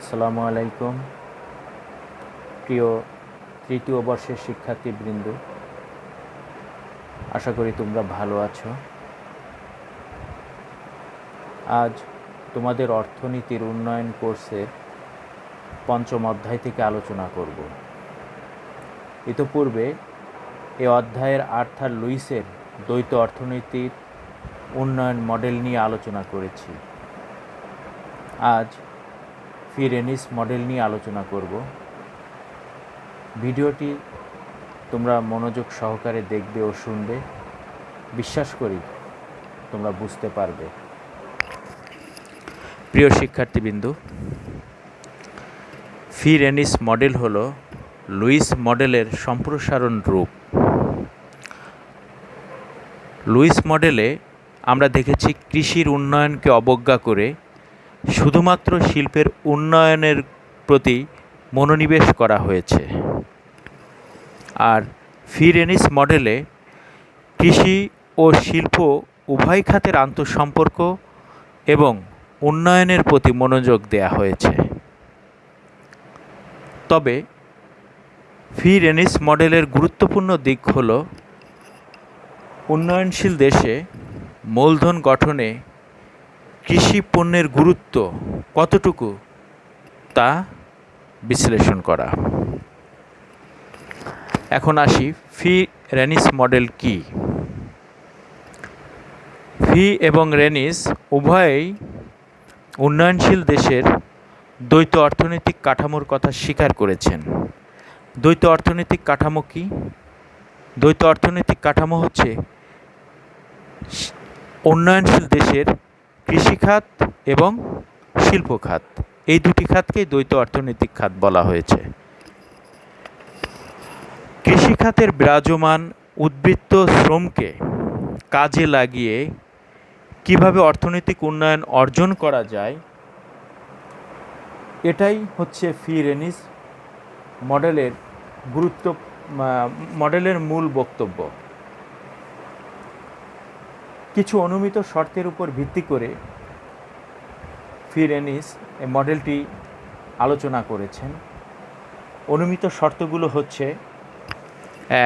আসসালামু আলাইকুম। প্রিয় তৃতীয় বর্ষের শিক্ষার্থীবৃন্দ, আশা করি তোমরা ভালো আছো। আজ তোমাদের অর্থনীতির উন্নয়ন কোর্সের পঞ্চম অধ্যায় থেকে আলোচনা করব। ইতোপূর্বে এ অধ্যায়ের আর্থার লুইসের দ্বৈত অর্থনীতির উন্নয়ন মডেল নিয়ে আলোচনা করেছি। আজ ফি-রেনিস মডেল নিয়ে আলোচনা করব। ভিডিওটি তোমরা মনোযোগ সহকারে দেখবে ও শুনবে। বিশ্বাস করি তোমরা বুঝতে পারবে। প্রিয় শিক্ষার্থীবৃন্দ, ফি-রেনিস মডেল হলো লুইস মডেলের সম্প্রসারণ রূপ। লুইস মডেলে আমরা দেখেছি কৃষির উন্নয়নকে অবজ্ঞা করে শুধুমাত্র শিল্পের উন্নয়নের প্রতি মনোনিবেশ করা হয়েছে। আর ফি-রেনিস মডেলে কৃষি ও শিল্প উভয় খাতের আন্তঃসম্পর্ক এবং উন্নয়নের প্রতি মনোযোগ দেয়া হয়েছে। তবে ফি-রেনিস মডেলের গুরুত্বপূর্ণ দিক হল উন্নয়নশীল দেশে মূলধন গঠনে কৃষি পণ্যের গুরুত্ব কতটুকু তা বিশ্লেষণ করা। এখন আসি ফি-রেনিস মডেল কি। ফি এবং রেনিস উভয়েই উন্নয়নশীল দেশের দ্বৈত অর্থনৈতিক কাঠামোর কথা স্বীকার করেছেন। দ্বৈত অর্থনৈতিক কাঠামো কি? দ্বৈত অর্থনৈতিক কাঠামো হচ্ছে উন্নয়নশীল দেশের কৃষিখাত এবং শিল্প খাত, এই দুটি খাতকেই দ্বৈত অর্থনৈতিক খাত বলা হয়েছে। কৃষিখাতের বিরাজমান উদ্বৃত্ত শ্রমকে কাজে লাগিয়ে কিভাবে অর্থনৈতিক উন্নয়ন অর্জন করা যায়, এটাই হচ্ছে ফি-রেনিস মডেলের মূল বক্তব্য। কিছু অনুমিত শর্তের উপর ভিত্তি করে ফি-রেনিস এই মডেলটি আলোচনা করেছেন। অনুমিত শর্তগুলো হচ্ছে: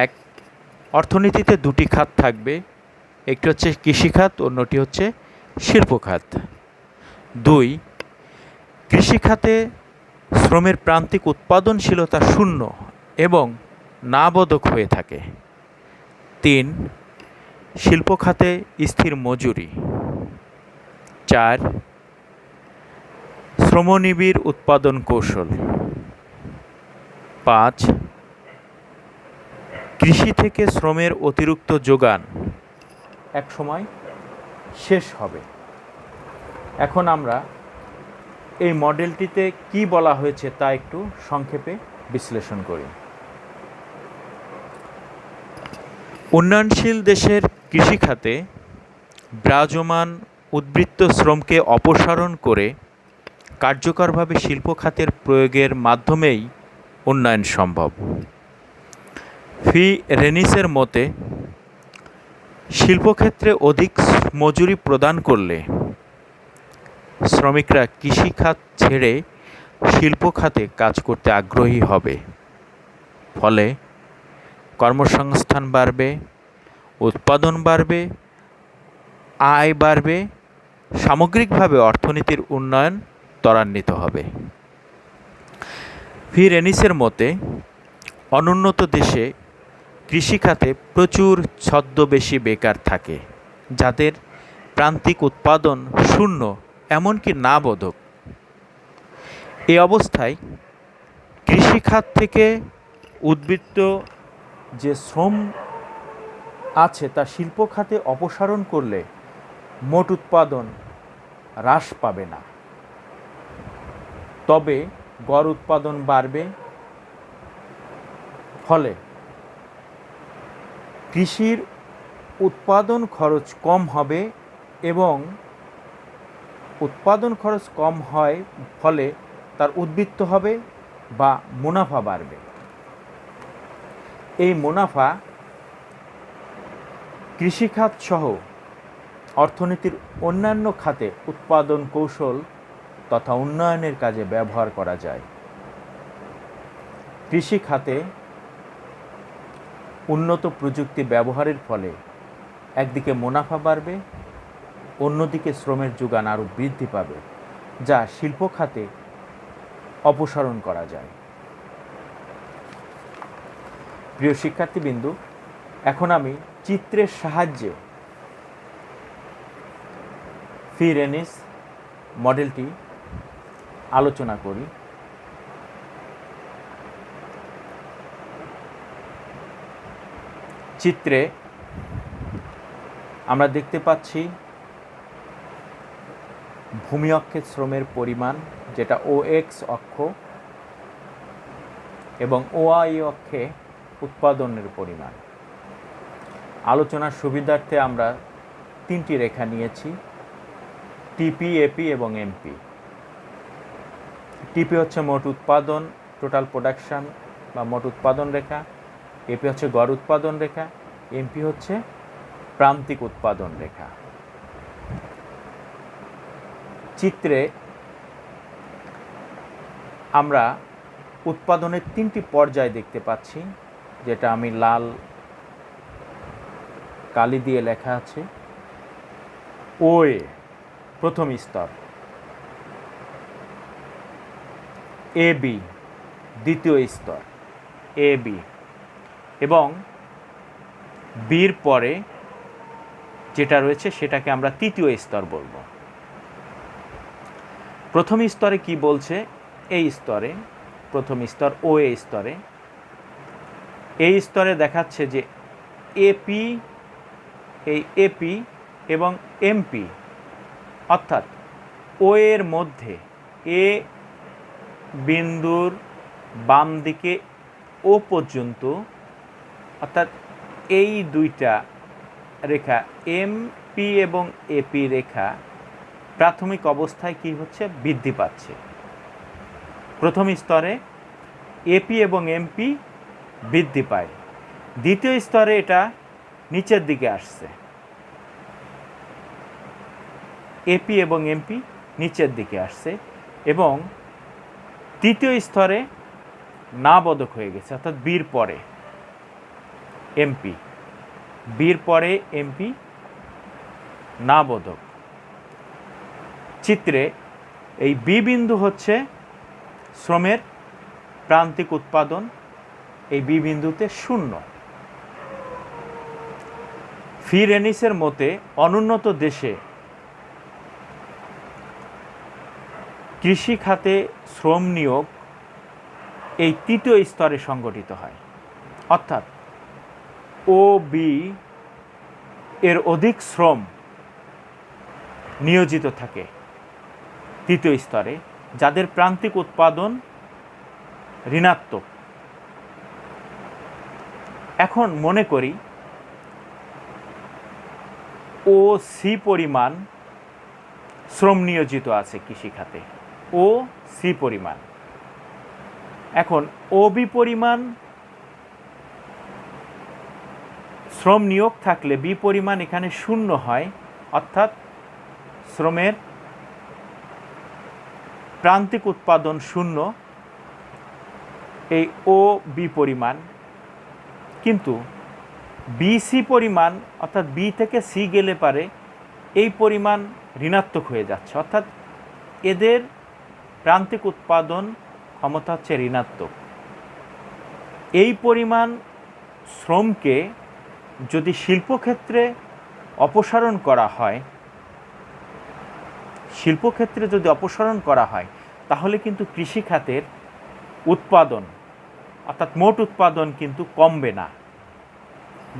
1. অর্থনীতিতে দুটি খাত থাকবে, একটি হচ্ছে কৃষিখাত, অন্যটি হচ্ছে শিল্প খাত। 2. কৃষিখাতে শ্রমের প্রান্তিক উৎপাদনশীলতা শূন্য এবং না বোধক হয়ে থাকে। 3. শিল্প খাতে স্থির মজুরি। 4. শ্রমনিবিড় উৎপাদন কৌশল। 5. কৃষি থেকে শ্রমের অতিরিক্ত যোগান একসময় শেষ হবে। এখন আমরা এই মডেলটিতে কি বলা হয়েছে তা একটু সংক্ষেপে বিশ্লেষণ করি। উন্নয়নশীল দেশের কৃষিখাতে বিরাজমান উদ্বৃত্ত শ্রমকে অপসারণ করে কার্যকরভাবে শিল্প খাতের প্রয়োগের মাধ্যমেই উন্নয়ন সম্ভব। ফি-রেনিসের মতে শিল্পক্ষেত্রে অধিক মজুরি প্রদান করলে শ্রমিকরা কৃষিখাত ছেড়ে শিল্প খাতে কাজ করতে আগ্রহী হবে। ফলে কর্মসংস্থান বাড়বে, উৎপাদন বাড়বে, আয় বাড়বে, সামগ্রিকভাবে অর্থনীতির উন্নয়ন ত্বরান্বিত হবে। ফি-রেনিসের মতে অনুন্নত দেশে কৃষিখাতে প্রচুর ছদ্মবেশী বেকার থাকে, যাদের প্রান্তিক উৎপাদন শূন্য এমনকি না বোধক। এই অবস্থায় কৃষিখাত থেকে উদ্বৃত্ত যে শ্রম আছে তা শিল্প খাতে অপসারণ করলে মোট উৎপাদন হ্রাস পাবে না, তবে গড় উৎপাদন বাড়বে। ফলে কৃষির উৎপাদন খরচ কম হবে এবং উৎপাদন খরচ কম হয় ফলে তার উদ্বৃত্ত হবে বা মুনাফা বাড়বে। এই মুনাফা কৃষিখাত সহ অর্থনীতির অন্যান্য খাতে উৎপাদন কৌশল তথা উন্নয়নের কাজে ব্যবহার করা যায়। কৃষি খাতে উন্নত প্রযুক্তি ব্যবহারের ফলে একদিকে মুনাফা বাড়বে, অন্যদিকে শ্রমের যোগান আরও বৃদ্ধি পাবে, যা শিল্প খাতে অপসারণ করা যায়। প্রিয় শিক্ষার্থীবৃন্দ, এখন আমি চিত্রের সাহায্যে ফি-রেনিস মডেলটি আলোচনা করি। চিত্রে আমরা দেখতে পাচ্ছি ভূমি অক্ষে শ্রমের পরিমাণ, যেটা OX অক্ষ, এবং OY অক্ষে উৎপাদনের পরিমাণ। আলোচনার সুবিধার্থে আমরা তিনটি রেখা নিয়েছি, টিপি, এপি এবং এমপি। টিপি হচ্ছে মোট উৎপাদন, টোটাল প্রোডাকশন বা মোট উৎপাদন রেখা। এপি হচ্ছে গড় উৎপাদন রেখা। এমপি হচ্ছে প্রান্তিক উৎপাদন রেখা। চিত্রে আমরা উৎপাদনের তিনটি পর্যায় দেখতে পাচ্ছি, যেটা আমি লাল কালি দিয়ে লেখা আছে। ওএ প্রথম স্তর, এবি দ্বিতীয় স্তর, এবি, এবং বির পরে যেটা রয়েছে সেটাকে আমরা তৃতীয় স্তর বলবো। প্রথম স্তরে কি বলছে? এই স্তরে, প্রথম স্তর ওএ স্তরে, এই স্তরে দেখাচ্ছে যে এপি, এই এপি এবং এমপি, অর্থাৎ ও এর মধ্যে এ বিন্দুর বাম দিকে ও পর্যন্ত, অর্থাৎ এই দুইটা রেখা এমপি এবং এপি রেখা প্রাথমিক অবস্থায় কি হচ্ছে? বৃদ্ধি পাচ্ছে। প্রথম স্তরে এপি এবং এমপি বৃদ্ধি পায়, দ্বিতীয় স্তরে এটা নিচের দিকে আসছে, এপি এবং এমপি নিচের দিকে আসছে, এবং তৃতীয় স্তরে না বোধক হয়ে গেছে, অর্থাৎ বির পরে এমপি, বির পরে এমপি না বোধক। চিত্রে এই বি বিন্দু হচ্ছে শ্রমের প্রান্তিক উৎপাদন, এই বি বিন্দুতে 0। ফি-রেনিসের মতে অনুন্নত দেশে কৃষি খাতে শ্রম নিয়োগ এই তৃতীয় স্তরে সংগঠিত হয়, অর্থাৎ ও বি এর অধিক শ্রম নিয়োজিত থাকে তৃতীয় স্তরে, যাদের প্রান্তিক উৎপাদন ঋণাত্মক। এখন মনে করি ও সি পরিমাণ শ্রম নিয়োজিত আছে কৃষিখাতে, ও সি পরিমাণ। এখন ও বি পরিমাণ শ্রম নিয়োগ থাকলে বি পরিমাণ এখানে 0 হয়, অর্থাৎ শ্রমের প্রান্তিক উৎপাদন 0, এই ও বি পরিমাণ। কিন্তু বি সি পরিমাণ, অর্থাৎ বি থেকে সি গেলে পারে এই পরিমাণ ঋণাত্মক হয়ে যাচ্ছে, অর্থাৎ এদের প্রান্তিক উৎপাদন ক্ষমতা হচ্ছে ঋণাত্মক। এই পরিমাণ শ্রমকে যদি শিল্পক্ষেত্রে অপসারণ করা হয়, শিল্পক্ষেত্রে যদি অপসারণ করা হয়, তাহলে কিন্তু কৃষিখাতের উৎপাদন, অর্থাৎ মোট উৎপাদন কিন্তু কমবে না,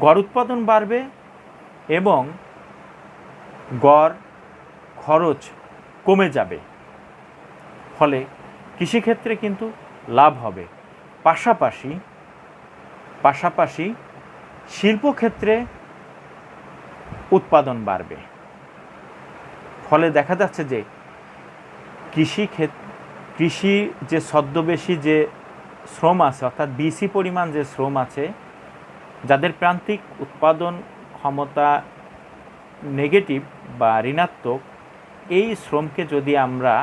গড় উৎপাদন বাড়বে এবং গড় খরচ কমে যাবে, ফলে কৃষিক্ষেত্রে কিন্তু লাভ হবে। পাশাপাশি শিল্পক্ষেত্রে উৎপাদন বাড়বে, ফলে দেখা যাচ্ছে যে কৃষি যে ছদ্মবেশী যে শ্রম আছে, অর্থাৎ বিসি পরিমাণ যে শ্রম আছে, যাদের প্রান্তিক উৎপাদন ক্ষমতা নেগেটিভ বা ঋণাত্মক, এই শ্রমকে যদি আমরা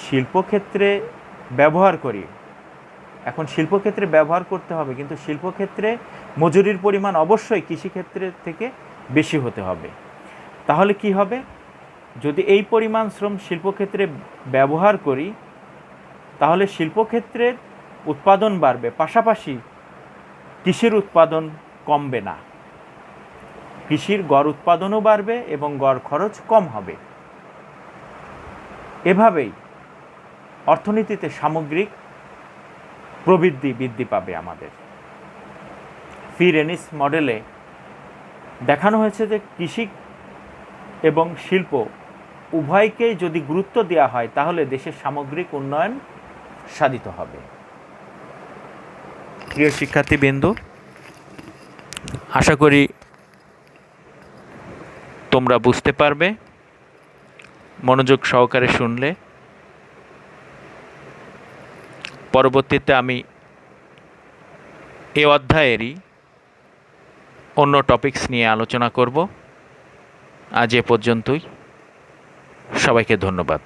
শিল্পক্ষেত্রে ব্যবহার করি, এখন শিল্পক্ষেত্রে ব্যবহার করতে হবে, কিন্তু শিল্পক্ষেত্রে মজুরির পরিমাণ অবশ্যই কৃষিক্ষেত্রের থেকে বেশি হতে হবে। তাহলে কি হবে, যদি এই পরিমাণ শ্রম শিল্পক্ষেত্রে ব্যবহার করি তাহলে শিল্পক্ষেত্রের উৎপাদন বাড়বে, পাশাপাশি কৃষির উৎপাদন কমবে না, কৃষির গড় উৎপাদনও বাড়বে এবং গড় খরচ কম হবে। এভাবেই অর্থনীতিতে সামগ্রিক প্রবৃদ্ধি বৃদ্ধি পাবে। আমাদের ফি রেনিস মডেলে দেখানো হয়েছে যে কৃষি এবং শিল্প উভয়কেই যদি গুরুত্ব দেওয়া হয় তাহলে দেশের সামগ্রিক উন্নয়ন সাধিত হবে। প্রিয় শিক্ষার্থীবৃন্দ, আশা করি তোমরা বুঝতে পারবে মনোযোগ সহকারে শুনলে। পরবর্তীতে আমি এই অধ্যায়েরই অন্য টপিকস নিয়ে আলোচনা করব। আজ এ পর্যন্তই। সবাইকে ধন্যবাদ।